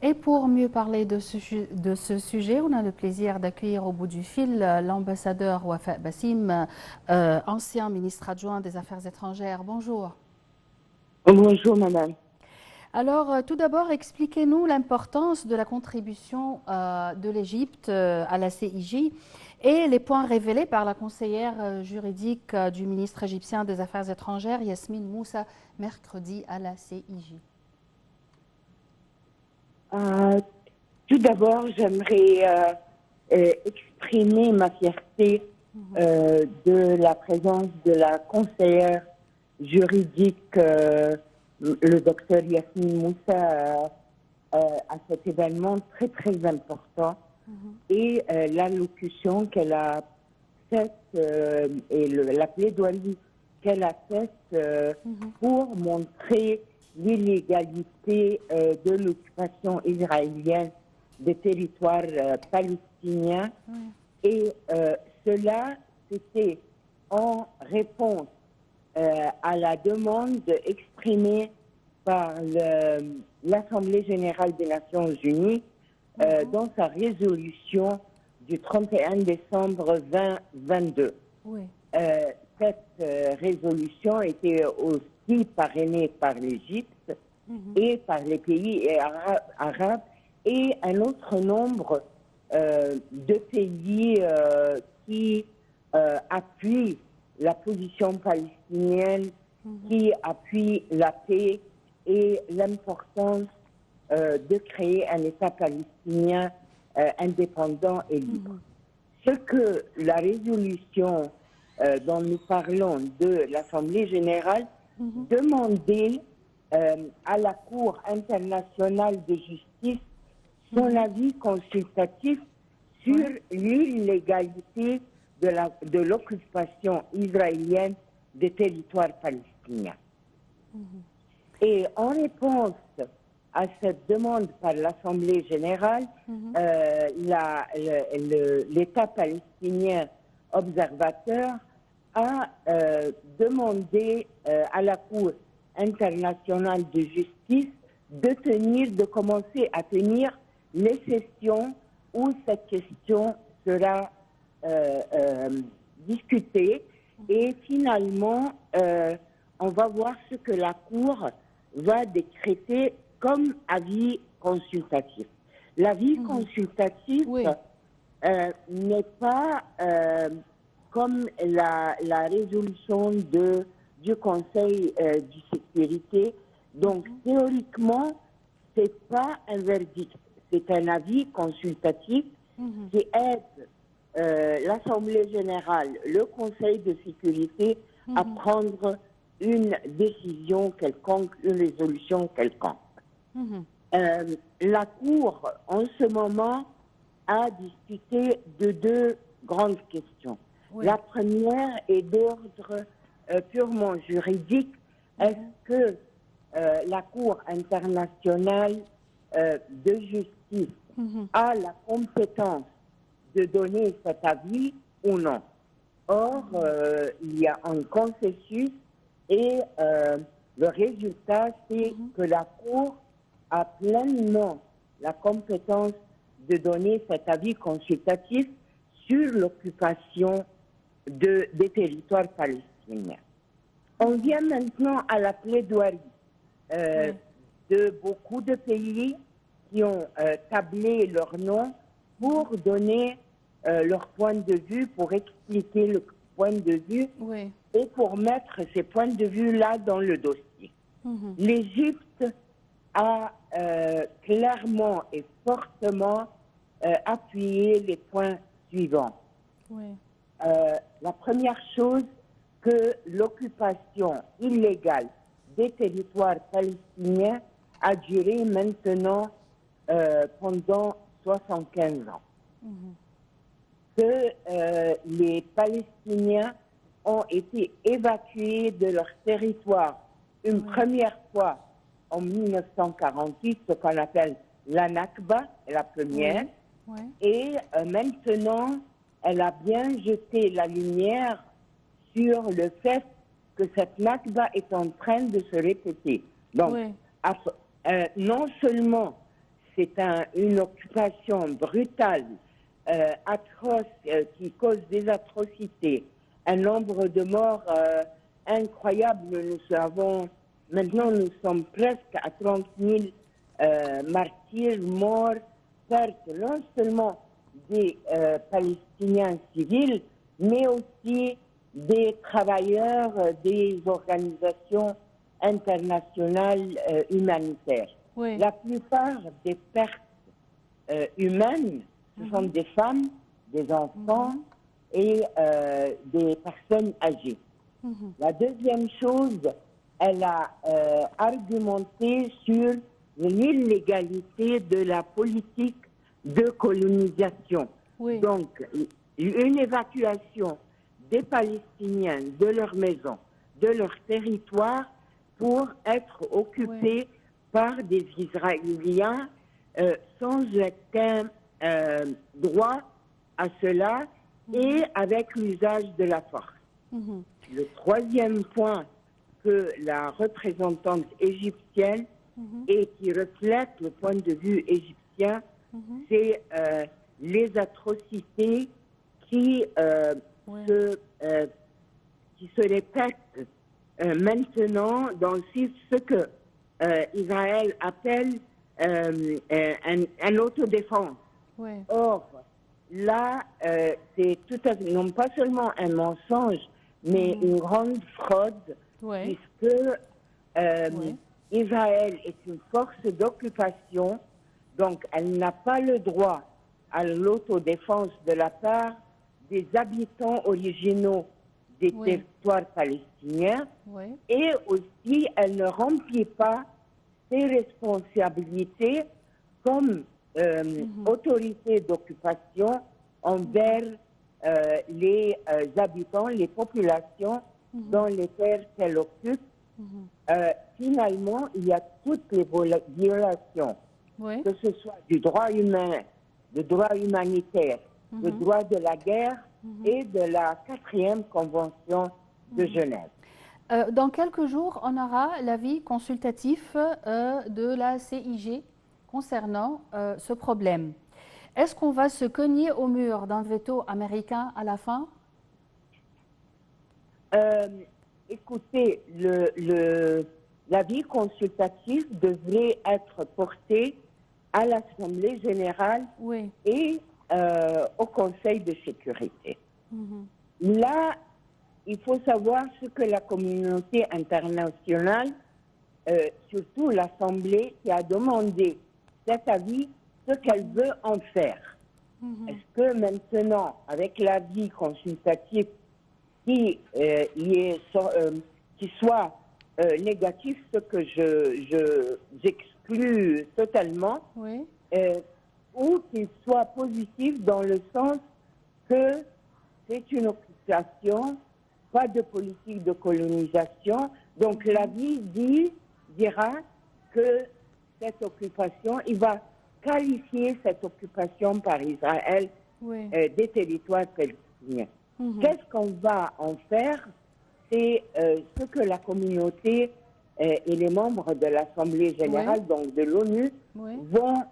Et pour mieux parler de ce sujet, on a le plaisir d'accueillir au bout du fil l'ambassadeur Wafa Bassim, ancien ministre adjoint des Affaires étrangères. Bonjour. Bonjour, madame. Alors, tout d'abord, expliquez-nous l'importance de la contribution de l'Égypte à la CIJ et les points révélés par la conseillère juridique du ministre égyptien des Affaires étrangères, Yasmine Moussa, mercredi à la CIJ. Euh, Tout d'abord, j'aimerais exprimer ma fierté de la présence de la conseillère juridique, le docteur Yasmine Moussa, à cet événement très, très important. Et l'allocution qu'elle a faite et la plaidoirie qu'elle a faite pour montrer l'illégalité de l'occupation israélienne des territoires palestiniens. Et cela, c'était en réponse à la demande exprimée par l'Assemblée générale des Nations unies dans sa résolution du 31 décembre 2022. Oui. Cette résolution était aussi parrainée par l'Égypte et par les pays arabes et un autre nombre de pays qui appuient la position palestinienne, qui appuient la paix et l'importance de créer un État palestinien indépendant et libre. Ce que la résolution dont nous parlons de l'Assemblée générale demandait à la Cour internationale de justice son avis consultatif sur l'illégalité de l'occupation israélienne des territoires palestiniens. Et en réponse à cette demande par l'Assemblée générale, l'État palestinien observateur a demandé à la Cour internationale de justice de commencer à tenir les sessions où cette question sera discutée. Et finalement, on va voir ce que la Cour va décréter comme avis consultatif. L'avis consultatif n'est pas comme la résolution du Conseil de sécurité. Donc, théoriquement, ce n'est pas un verdict, c'est un avis consultatif qui aide l'Assemblée générale, le Conseil de sécurité à prendre une décision quelconque, une résolution quelconque. La Cour, en ce moment, a discuté de deux grandes questions. La première est d'ordre purement juridique. Est-ce que la Cour internationale de justice a la compétence de donner cet avis ou non? Or, il y a un consensus et le résultat, c'est que la Cour a pleinement la compétence de donner cet avis consultatif sur l'occupation des territoires palestiniens. On vient maintenant à la plaidoirie de beaucoup de pays qui ont tablé leur nom pour donner leur point de vue, pour expliquer le point de vue et pour mettre ces points de vue-là dans le dossier. L'Égypte a clairement et fortement appuyé les points suivants. La première chose, que l'occupation illégale des territoires palestiniens a duré maintenant pendant 75 ans. Que les Palestiniens ont été évacués de leur territoire une première fois en 1948, ce qu'on appelle la Nakba, la première, et maintenant, elle a bien jeté la lumière sur le fait que cette Nakba est en train de se répéter. Donc, non seulement c'est une occupation brutale, atroce, qui cause des atrocités, un nombre de morts incroyable. Maintenant, nous sommes presque à 30 000 martyrs morts, certes, non seulement des Palestiniens civils, mais aussi des travailleurs des organisations internationales humanitaires. Oui. La plupart des pertes humaines, ce sont des femmes, des enfants et des personnes âgées. La deuxième chose, elle a argumenté sur l'illégalité de la politique de colonisation. Oui. Donc, une évacuation des Palestiniens de leur maison, de leur territoire, pour être occupés par des Israéliens sans aucun droit à cela et avec l'usage de la force. Le troisième point que la représentante égyptienne et qui reflète le point de vue égyptien, c'est les atrocités qui se répètent maintenant dans ce que Israël appelle un autodéfense. Oui. Or, là, c'est tout à fait, non pas seulement un mensonge, mais une grande fraude, puisque Israël est une force d'occupation, donc elle n'a pas le droit à l'autodéfense de la part des habitants originaux des territoires palestiniens, et aussi elle ne remplit pas ses responsabilités comme autorité d'occupation envers les habitants, les populations dans les terres qu'elle occupe. Finalement, il y a toutes les violations, que ce soit du droit humain, du droit humanitaire, du droit de la guerre et de la 4e Convention de Genève. Dans quelques jours, on aura l'avis consultatif de la CIG concernant ce problème. Est-ce qu'on va se cogner au mur d'un veto américain à la fin? Écoutez, l'avis consultatif devrait être porté à l'Assemblée générale et au Conseil de sécurité. Là, il faut savoir ce que la communauté internationale, surtout l'Assemblée qui a demandé cet avis, ce qu'elle veut en faire. Est-ce que maintenant, avec l'avis consultatif qui soit négatif, ce que j'exclus totalement, ou qu'il soit positif dans le sens que c'est une occupation, pas de politique de colonisation. Donc l'avis dira que cette occupation, il va qualifier cette occupation par Israël des territoires palestiniens. Qu'est-ce qu'on va en faire? C'est ce que la communauté et les membres de l'Assemblée générale, donc de l'ONU, vont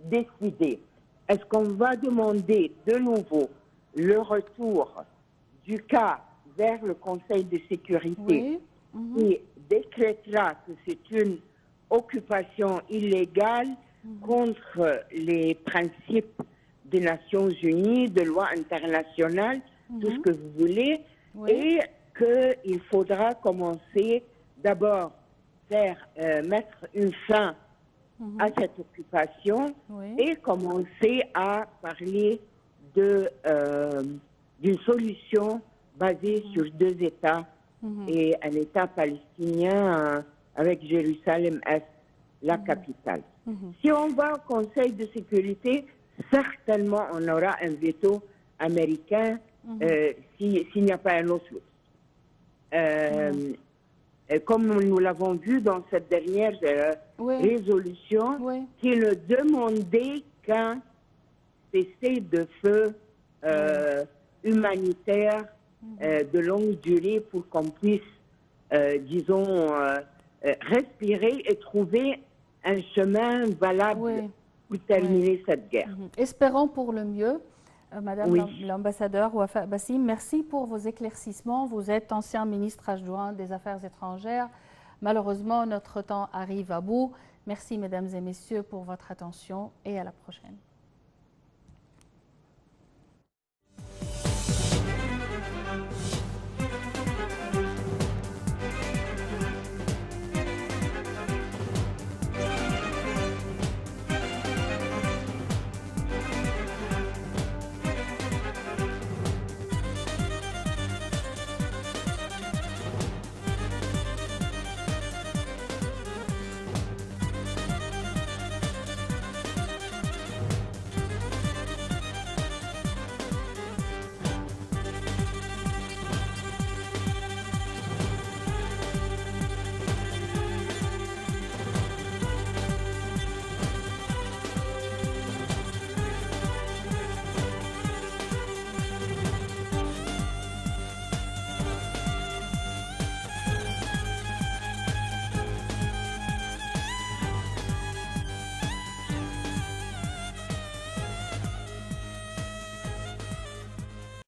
décider. Est-ce qu'on va demander de nouveau le retour du cas vers le Conseil de sécurité qui décrétera que c'est une occupation illégale contre les principes des Nations Unies, de loi internationale, tout ce que vous voulez, et qu'il faudra commencer d'abord mettre une fin à cette occupation et commencer à parler d'une solution basée sur 2 États et un État palestinien avec Jérusalem-Est, la capitale. Si on va au Conseil de sécurité, certainement on aura un veto américain s'il n'y a pas un autre. Comme nous l'avons vu dans cette dernière résolution, qui ne demandait qu'un cessez de feu humanitaire de longue durée pour qu'on puisse, disons, respirer et trouver un chemin valable Oui. pour terminer cette guerre. Espérons pour le mieux. Madame Oui. l'ambassadeur Wafa Bassim, merci pour vos éclaircissements. Vous êtes ancien ministre adjoint des Affaires étrangères. Malheureusement, notre temps arrive à bout. Merci, mesdames et messieurs, pour votre attention et à la prochaine.